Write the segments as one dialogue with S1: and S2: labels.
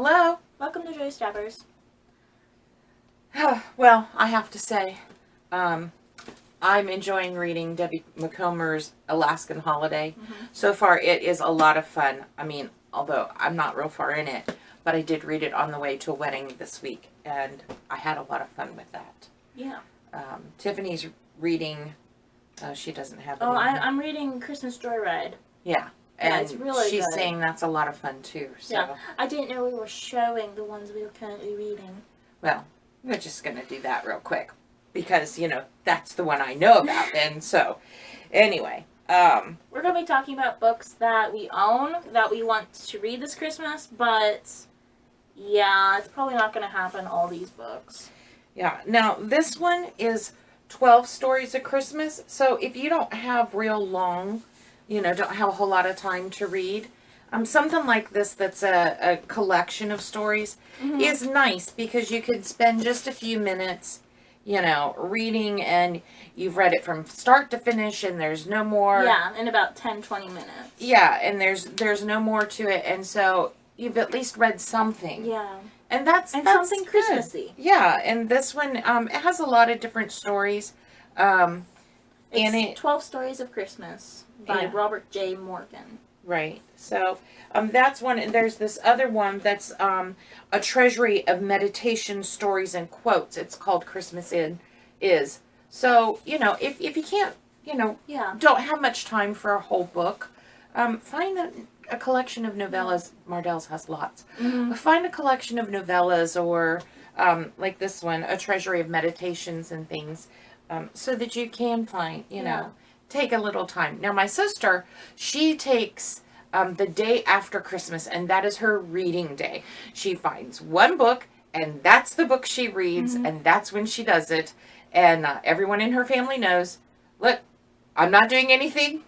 S1: Hello.
S2: Welcome to Joy Stabbers.
S1: Well, I have to say, I'm enjoying reading Debbie Macomber's Alaskan Holiday. So far, it is a lot of fun. I mean, although I'm not real far in it, but I did read it on the way to a wedding this week, and I had a lot of fun with that.
S2: Yeah.
S1: Tiffany's reading, she doesn't have it.
S2: Oh, I'm reading Christmas Joyride.
S1: Yeah.
S2: Yeah,
S1: And
S2: it's really
S1: she's
S2: good.
S1: saying that's a lot of fun, too. So.
S2: Yeah. I didn't know we were showing the ones we were currently reading.
S1: Well, we're just going to do that real quick. Because, that's the one I know about. And so, anyway.
S2: We're going to be talking about books that we own, that we want to read this Christmas. But, yeah, it's probably not going to happen, all these books.
S1: Yeah. Now, this one is 12 Stories of Christmas. So, if you don't have real long... don't have a whole lot of time to read. Something like this that's a collection of stories is nice because you could spend just a few minutes, reading, and you've read it from start to finish and there's no more.
S2: Yeah, in about 10-20 minutes.
S1: Yeah, and there's no more to it, and so you've at least read something.
S2: Yeah.
S1: And that's
S2: something
S1: good.
S2: Christmassy.
S1: Yeah, and this one, it has a lot of different stories.
S2: It's 12 Stories of Christmas by Robert J. Morgan.
S1: Right. So, that's one. And there's this other one that's a treasury of meditation stories and quotes. It's called Christmas Is. So, if you can't, don't have much time for a whole book, find a collection of novellas. Mardel's has lots. Find a collection of novellas or, like this one, a treasury of meditations and things. So that you can find, take a little time. Now, my sister, she takes the day after Christmas, and that is her reading day. She finds one book, and that's the book she reads, and that's when she does it. And everyone in her family knows, look, I'm not doing anything.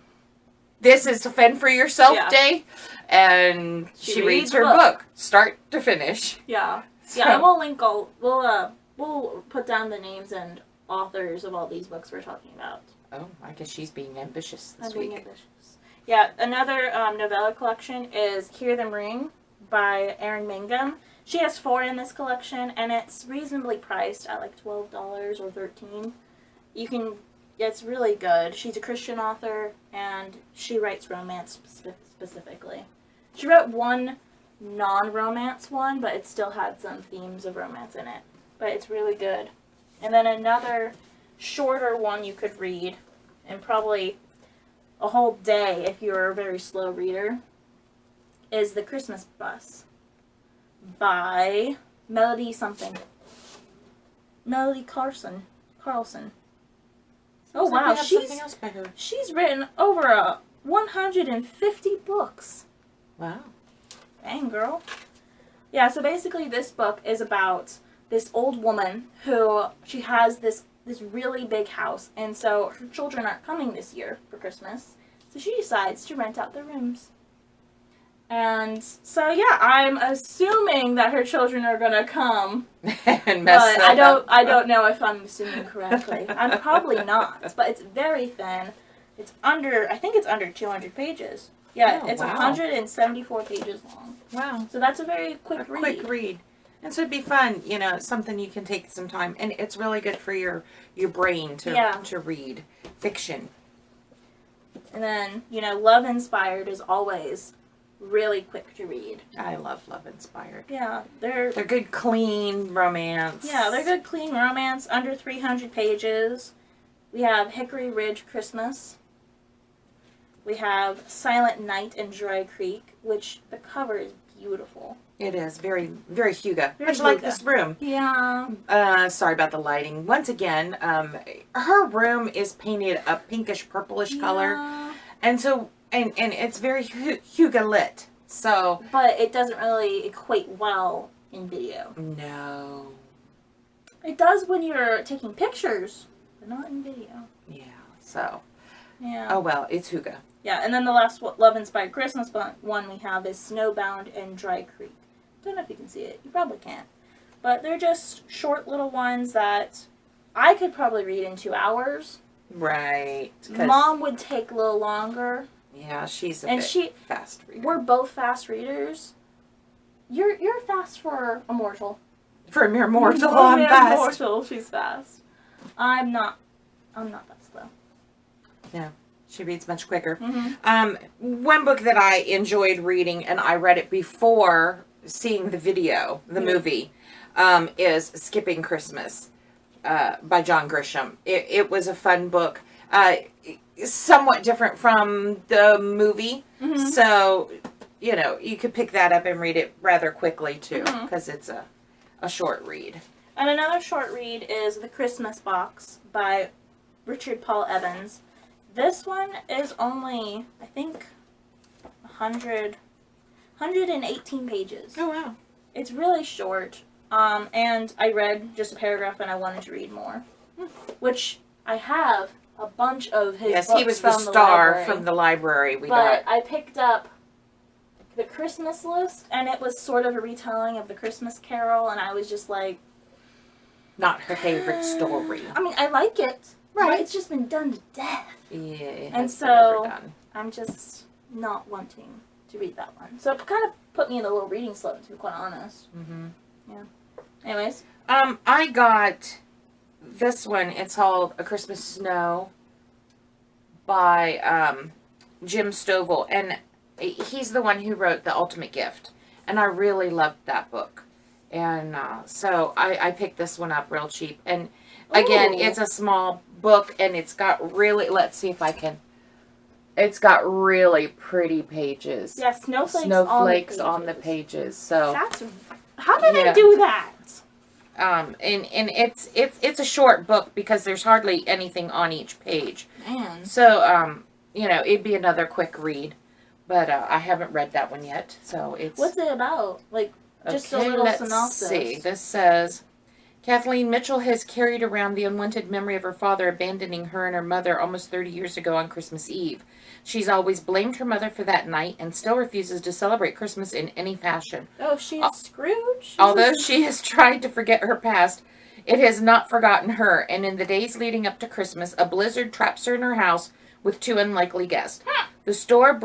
S1: This is a fend for yourself day. And she reads her book, start to finish.
S2: Yeah. So. Yeah, and we'll link we'll put down the names and authors of all these books we're talking about.
S1: Oh, I guess she's being ambitious this week.
S2: Being ambitious. Yeah, another novella collection is Hear Them Ring by Erin Mangum. She has 4 in this collection, and it's reasonably priced at like $12 or $13. It's really good. She's a Christian author, and she writes romance specifically. She wrote one non-romance one, but it still had some themes of romance in it. But it's really good. And then another shorter one you could read in probably a whole day if you're a very slow reader is The Christmas Bus by Melody Carlson. Oh wow, she's written over 150 books.
S1: Wow.
S2: Dang, girl. Yeah, so basically this book is about this old woman who she has this really big house, and so her children aren't coming this year for Christmas, so she decides to rent out their rooms. And so yeah, I'm assuming that her children are gonna come,
S1: and mess
S2: but I don't know if I'm assuming correctly. I'm probably not, but it's very thin. I think it's under 200 pages. Yeah, it's 174 pages long.
S1: Wow.
S2: So that's a very quick
S1: read. And so it'd be fun, something you can take some time. And it's really good for your brain to read fiction.
S2: And then, Love Inspired is always really quick to read.
S1: I love Love Inspired.
S2: Yeah, they're
S1: good, clean romance.
S2: Yeah, they're good, clean romance, under 300 pages. We have Hickory Ridge Christmas. We have Silent Night in Dry Creek, which the cover is beautiful.
S1: It is very, very Hugo. Much like this room.
S2: Yeah.
S1: Sorry about the lighting. Once again, her room is painted a pinkish purplish color, and so and it's very Hugo lit. So,
S2: but it doesn't really equate well in video.
S1: No.
S2: It does when you're taking pictures, but not in video.
S1: Yeah. So.
S2: Yeah.
S1: Oh well, it's Hugo. Yeah,
S2: and then the last Love Inspired Christmas one we have is Snowbound and Dry Creek. Don't know if you can see it. You probably can't. But they're just short little ones that I could probably read in 2 hours.
S1: Right.
S2: Mom would take a little longer.
S1: Yeah, she's a bit fast reader.
S2: We're both fast readers. You're fast for a mortal.
S1: For a mere mortal,
S2: For a
S1: I'm
S2: mere
S1: fast.
S2: mortal, she's fast. I'm not that slow.
S1: No, she reads much quicker.
S2: Mm-hmm.
S1: One book that I enjoyed reading, and I read it before seeing the video, the movie, is Skipping Christmas by John Grisham. It was a fun book. Somewhat different from the movie.
S2: Mm-hmm.
S1: So, you know, you could pick that up and read it rather quickly, too, because it's a short read.
S2: And another short read is The Christmas Box by Richard Paul Evans. This one is only, I think, 118 pages.
S1: Oh, wow.
S2: It's really short. And I read just a paragraph and I wanted to read more. Which I have a bunch of his books
S1: he was the
S2: from
S1: star
S2: library.
S1: from the library we
S2: But
S1: got.
S2: I picked up the Christmas list, and it was sort of a retelling of the Christmas Carol, and I was just like...
S1: Not her favorite story.
S2: I mean, I like it,
S1: Right.
S2: but it's just been done to death.
S1: Yeah, it
S2: And
S1: has been
S2: so-
S1: overdone.
S2: I'm just not wanting to read that one. So it kind of put me in a little reading slump, to be quite honest.
S1: Mm-hmm.
S2: Yeah. Anyways.
S1: I got this one. It's called A Christmas Snow by Jim Stovall, and he's the one who wrote The Ultimate Gift, and I really loved that book. And so I picked this one up real cheap. And again,
S2: Ooh.
S1: it's a small book, and it's got really, let's see if I can, it's got really pretty pages.
S2: Yeah, snowflakes
S1: on the pages. So
S2: That's... How did
S1: Yeah.
S2: they do that?
S1: and it's a short book because there's hardly anything on each page.
S2: Man.
S1: So you know, it'd be another quick read, but I haven't read that one yet. So it's
S2: What's it about? Like, just a little
S1: let's
S2: synopsis.
S1: see. This says Kathleen Mitchell has carried around the unwanted memory of her father abandoning her and her mother almost 30 years ago on Christmas Eve. She's always blamed her mother for that night and still refuses to celebrate Christmas in any fashion.
S2: Oh, she's Scrooge?
S1: Although she has tried to forget her past, it has not forgotten her, and in the days leading up to Christmas, a blizzard traps her in her house with two unlikely guests. The storm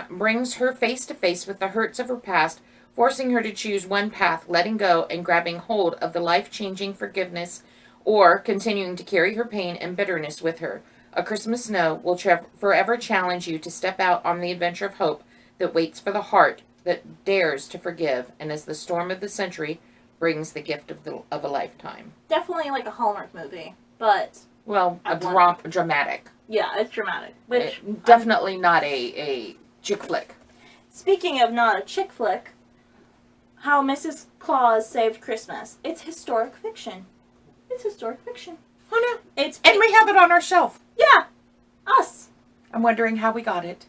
S1: brings her face to face with the hurts of her past, forcing her to choose one path, letting go and grabbing hold of the life-changing forgiveness, or continuing to carry her pain and bitterness with her. A Christmas Snow will forever challenge you to step out on the adventure of hope that waits for the heart that dares to forgive, and as the storm of the century brings the gift of a lifetime.
S2: Definitely like a Hallmark movie, but...
S1: Well,
S2: I
S1: dramatic.
S2: Yeah, it's dramatic. Which
S1: Definitely not a chick flick.
S2: Speaking of not a chick flick, How Mrs. Claus Saved Christmas. It's historic fiction. It's historic fiction.
S1: Oh no.
S2: It's
S1: And we have it on our shelf.
S2: Yeah, us.
S1: I'm wondering how we got it.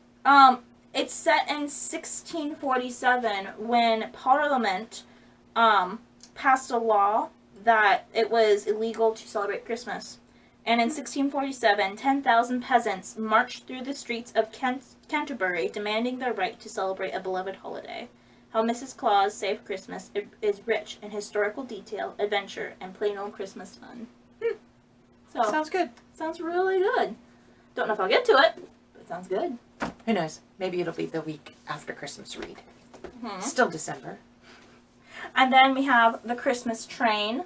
S2: It's set in 1647 when Parliament passed a law that it was illegal to celebrate Christmas. And in 1647, 10,000 peasants marched through the streets of Canterbury demanding their right to celebrate a beloved holiday. How Mrs. Claus Saved Christmas is rich in historical detail, adventure, and plain old Christmas fun. So,
S1: Sounds good.
S2: sounds really good. Don't know if I'll get to it, but it sounds good.
S1: Who knows? Maybe it'll be the week after Christmas read.
S2: Mm-hmm.
S1: Still December.
S2: And then we have The Christmas Train.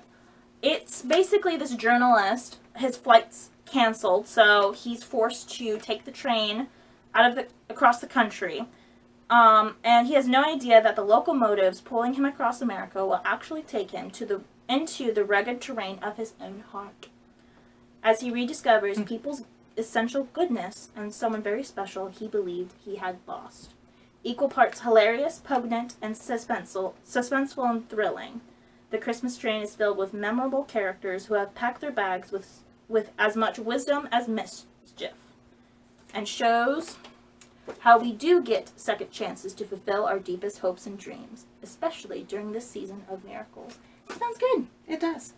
S2: It's basically this journalist, his flight's canceled, so he's forced to take the train across the country. And he has no idea that the locomotives pulling him across America will actually take him into the rugged terrain of his own heart. As he rediscovers people's essential goodness and someone very special he believed he had lost. Equal parts hilarious, poignant, and suspenseful and thrilling. The Christmas Train is filled with memorable characters who have packed their bags with as much wisdom as mischief, and shows how we do get second chances to fulfill our deepest hopes and dreams, especially during this season of miracles. It sounds good.
S1: It does.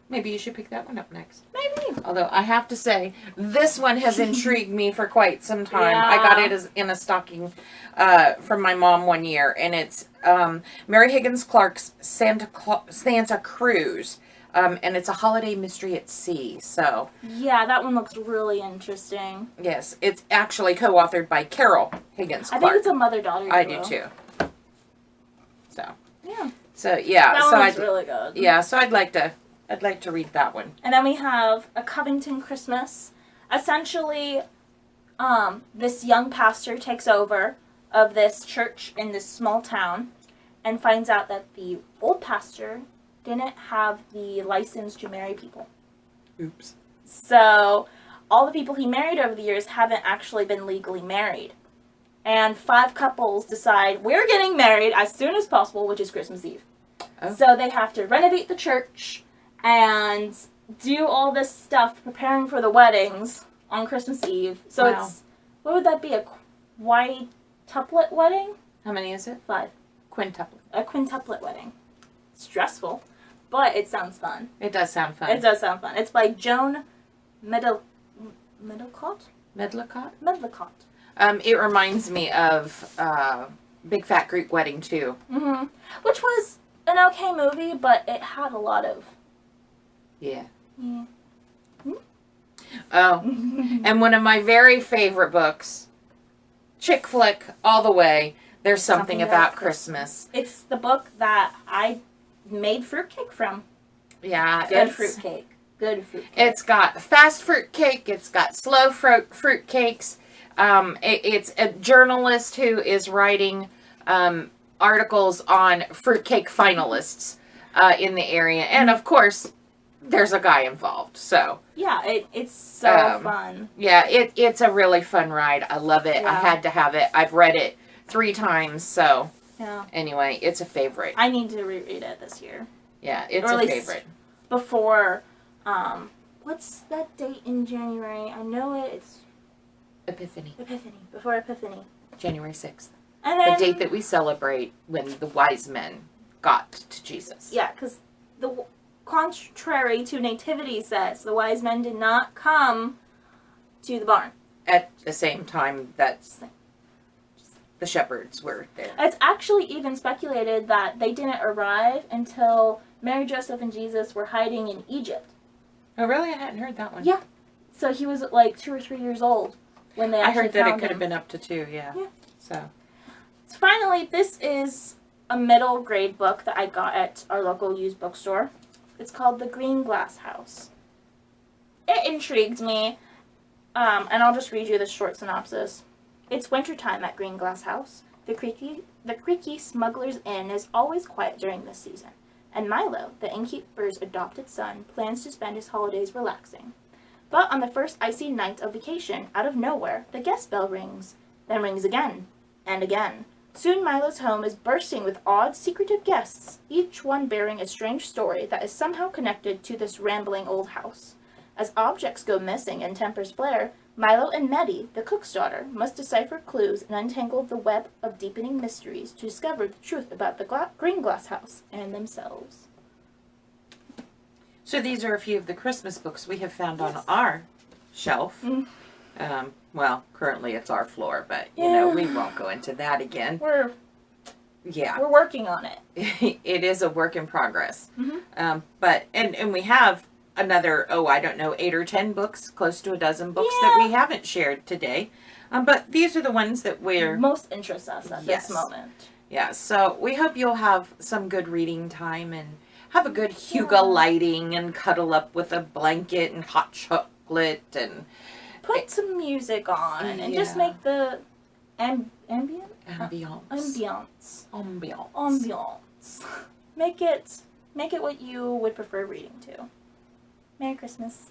S1: Maybe you should pick that one up next.
S2: Maybe.
S1: Although I have to say, this one has intrigued me for quite some time.
S2: Yeah.
S1: I got it in a stocking from my mom one year, and it's Mary Higgins Clark's Santa Cruz, and it's a holiday mystery at sea. So
S2: Yeah, that one looks really interesting.
S1: yes, it's actually co-authored by Carol Higgins
S2: I
S1: Clark.
S2: think it's a mother-daughter duo.
S1: I do too. So
S2: Yeah.
S1: So yeah,
S2: That
S1: so
S2: one was
S1: I'd
S2: really good.
S1: yeah, so I'd like to read that one.
S2: And then we have A Covington Christmas. Essentially, this young pastor takes over of this church in this small town and finds out that the old pastor didn't have the license to marry people.
S1: Oops.
S2: So all the people he married over the years haven't actually been legally married. And 5 couples decide we're getting married as soon as possible, which is Christmas Eve.
S1: Oh.
S2: So they have to renovate the church and do all this stuff preparing for the weddings on Christmas Eve. So
S1: Wow.
S2: it's, what would that be, a quintuplet wedding?
S1: How many is it?
S2: 5.
S1: Quintuplet.
S2: A quintuplet wedding. Stressful, but it sounds fun.
S1: It does sound fun.
S2: It does sound fun. It's by Joan Medlicott?
S1: Medlicott?
S2: Medlicott.
S1: It reminds me of Big Fat Greek Wedding too.
S2: Mm-hmm. Which was an okay movie, but it had a lot of...
S1: Yeah.
S2: Yeah.
S1: Oh, and one of my very favorite books, chick flick all the way. There's something about Christmas.
S2: It's the book that I made fruitcake from.
S1: Yeah,
S2: Good fruitcake. Good fruitcake.
S1: It's got fast fruitcake. It's got slow fruitcakes. It's a journalist who is writing articles on fruitcake finalists in the area, and of course, there's a guy involved. So
S2: yeah, it's so fun.
S1: Yeah, it's a really fun ride. I love it.
S2: Yeah.
S1: I had to have it. I've read it 3 times. So
S2: Yeah.
S1: anyway, it's a favorite.
S2: I need to reread it this year.
S1: Yeah, it's
S2: Or
S1: a
S2: at least
S1: favorite.
S2: Before, what's that date in January? I know it's
S1: Epiphany.
S2: Epiphany. Before Epiphany.
S1: January 6th.
S2: And then,
S1: The date that we celebrate when the wise men got to Jesus.
S2: yeah, because contrary to Nativity says, the wise men did not come to the barn.
S1: At the same time that the shepherds were there.
S2: It's actually even speculated that they didn't arrive until Mary, Joseph, and Jesus were hiding in Egypt.
S1: Oh, really? I hadn't heard that one.
S2: Yeah. So he was like 2 or 3 years old when they
S1: I
S2: actually
S1: heard that it
S2: found
S1: could
S2: him.
S1: have been up to 2, yeah.
S2: Yeah.
S1: So,
S2: Finally, this is a middle grade book that I got at our local used bookstore. It's called The Greenglass House. It intrigued me, and I'll just read you the short synopsis. It's wintertime at Greenglass House. The creaky Smuggler's Inn is always quiet during this season, and Milo, the innkeeper's adopted son, plans to spend his holidays relaxing. But on the first icy night of vacation, out of nowhere, the guest bell rings, then rings again, and again. Soon Milo's home is bursting with odd, secretive guests, each one bearing a strange story that is somehow connected to this rambling old house. As objects go missing and tempers flare, Milo and Meddy, the cook's daughter, must decipher clues and untangle the web of deepening mysteries to discover the truth about the Greenglass house and themselves.
S1: so these are a few of the Christmas books we have found on our shelf.
S2: Mm.
S1: Well, currently it's our floor, but, you
S2: Yeah.
S1: know, we won't go into that again.
S2: We're
S1: Yeah.
S2: working on it.
S1: It is a work in progress.
S2: Mhm.
S1: But we have another, 8 or 10 books, close to a dozen books that we haven't shared today. But these are the ones that we're...
S2: Most interest us at
S1: Yes.
S2: this moment.
S1: Yeah, so we hope you'll have some good reading time and have a good Huga lighting and cuddle up with a blanket and hot chocolate and...
S2: Put some music on and just
S1: Yeah.
S2: make the ambient?
S1: Ambiance.
S2: Ambiance. Make it what you would prefer reading to. Merry Christmas.